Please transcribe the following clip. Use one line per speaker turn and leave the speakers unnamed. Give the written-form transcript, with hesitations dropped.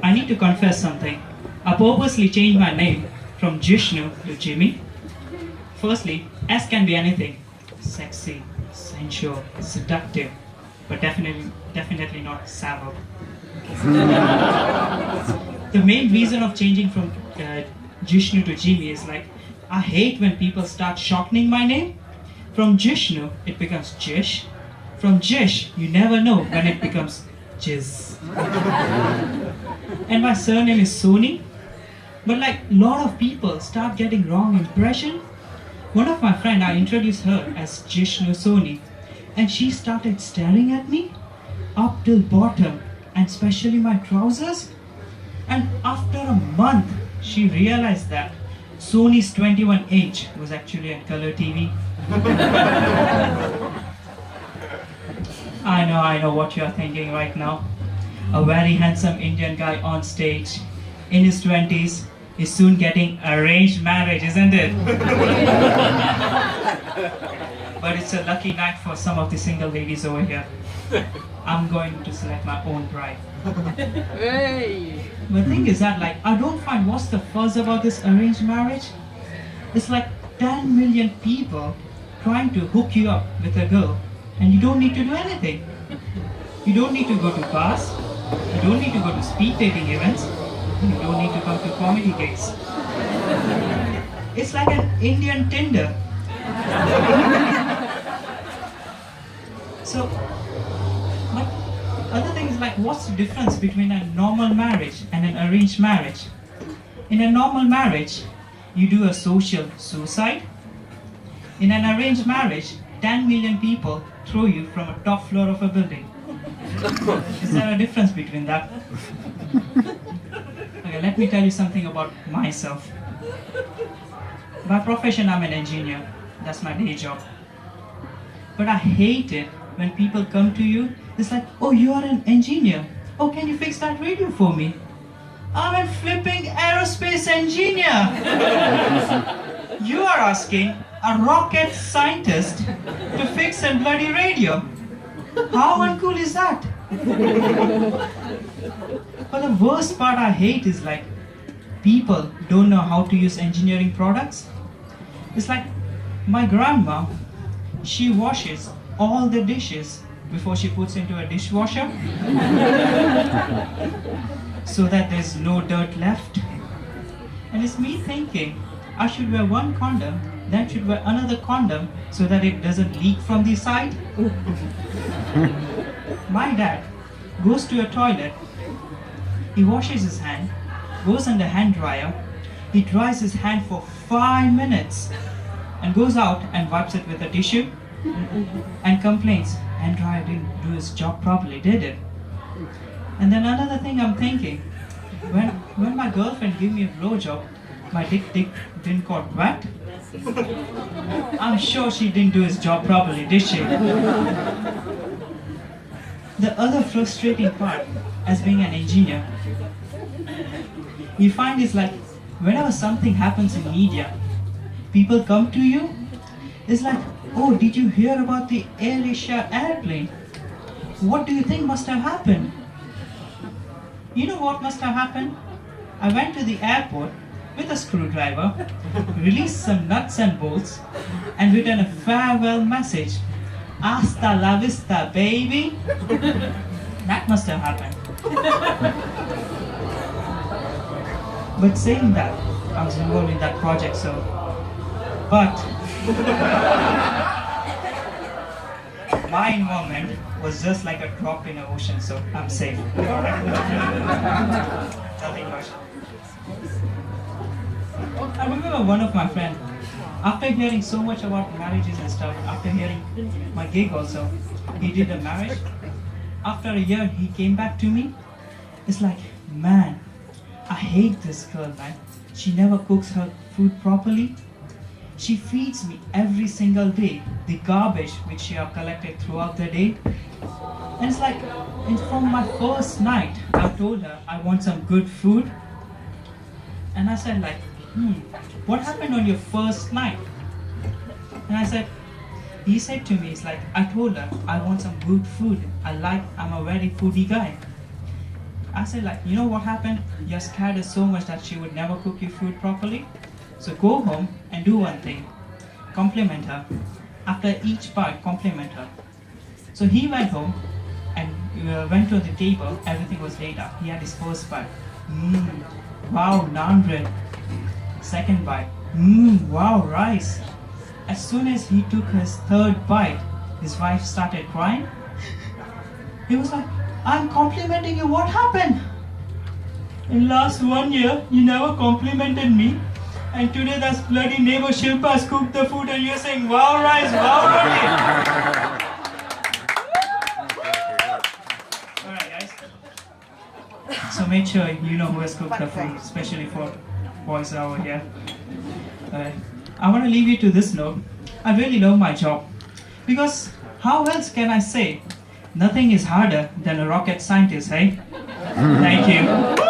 I need to confess something. I purposely changed my name from Jishnu to Jimmy. Firstly, S can be anything. Sexy, sensual, seductive, but definitely not savile. The main reason of changing from Jishnu to Jimmy is like, I hate when people start shortening my name. From Jishnu, it becomes Jish. From Jish, you never know when it becomes Jiz. And my surname is Soni. But like a lot of people start getting wrong impression. One of my friends, I introduced her as Jishnu Soni. And she started staring at me up till bottom, and especially my trousers. And after a month, she realized that Sony's 21H was actually on color TV. I know what you're thinking right now. A very handsome Indian guy on stage, in his 20s, is soon getting arranged marriage, isn't it? But it's a lucky night for some of the single ladies over here. I'm going to select my own bride.
Hey.
But the thing is that, like, I don't find what's the fuss about this arranged marriage. It's like 10 million people trying to hook you up with a girl, and you don't need to do anything. You don't need to go to bars. You don't need to go to speed dating events. You don't need to come to comedy gigs. It's like an Indian Tinder. So, but other thing is like, what's the difference between a normal marriage and an arranged marriage? In a normal marriage, you do a social suicide. In an arranged marriage, 10 million people throw you from a top floor of a building. Is there a difference between that? Okay, let me tell you something about myself. By profession, I'm an engineer. That's my day job. But I hate it when people come to you. It's like, oh, you are an engineer. Oh, can you fix that radio for me? I'm a flipping aerospace engineer. You are asking a rocket scientist to fix a bloody radio. How uncool is that? But the worst part I hate is like, people don't know how to use engineering products. It's like, my grandma, she washes all the dishes before she puts into a dishwasher so that there's no dirt left. And it's me thinking, I should wear one condom, then should wear another condom so that it doesn't leak from the side. My dad goes to a toilet, he washes his hand, goes under hand dryer, he dries his hand for 5 minutes and goes out and wipes it with a tissue and complains, hand dryer didn't do his job properly, did it? And then another thing I'm thinking, when my girlfriend gave me a blowjob, my dick didn't got wet. I'm sure she didn't do his job properly, did she? The other frustrating part as being an engineer, you find is like, whenever something happens in media, people come to you, it's like, oh, did you hear about the Air Asia airplane? What do you think must have happened? You know what must have happened? I went to the airport with a screwdriver, released some nuts and bolts, and written a farewell message. Hasta la vista, baby. That must have happened. But saying that, I was involved in that project, so. But my involvement was just like a drop in the ocean, so I'm safe. Nothing much. I remember one of my friends, after hearing so much about marriages and stuff, after hearing my gig also, he did a marriage. After a year, he came back to me. It's like, man, I hate this girl, man. She never cooks her food properly. She feeds me every single day the garbage which she have collected throughout the day. And it's like, and from my first night, I told her I want some good food. And I said like, what happened on your first night? And I said, he said to me, it's like, I told her I want some good food. I'm a very foodie guy. I said like, you know what happened? You're scared her so much that she would never cook your food properly. So go home and do one thing. Compliment her. After each bite, compliment her. So he went home and went to the table. Everything was laid out. He had his first bite. Wow, naan bread. Second bite. Wow, rice. As soon as he took his third bite, his wife started crying. He was like, I'm complimenting you, what happened? In last 1 year, you never complimented me. And today that bloody neighbor Shilpa has cooked the food and you're saying, wow rice, wow roti. Alright guys. So make sure you know who has cooked the food, especially for boys over here. I want to leave you to this note. I really love my job. Because how else can I say? Nothing is harder than a rocket scientist, hey? Thank you.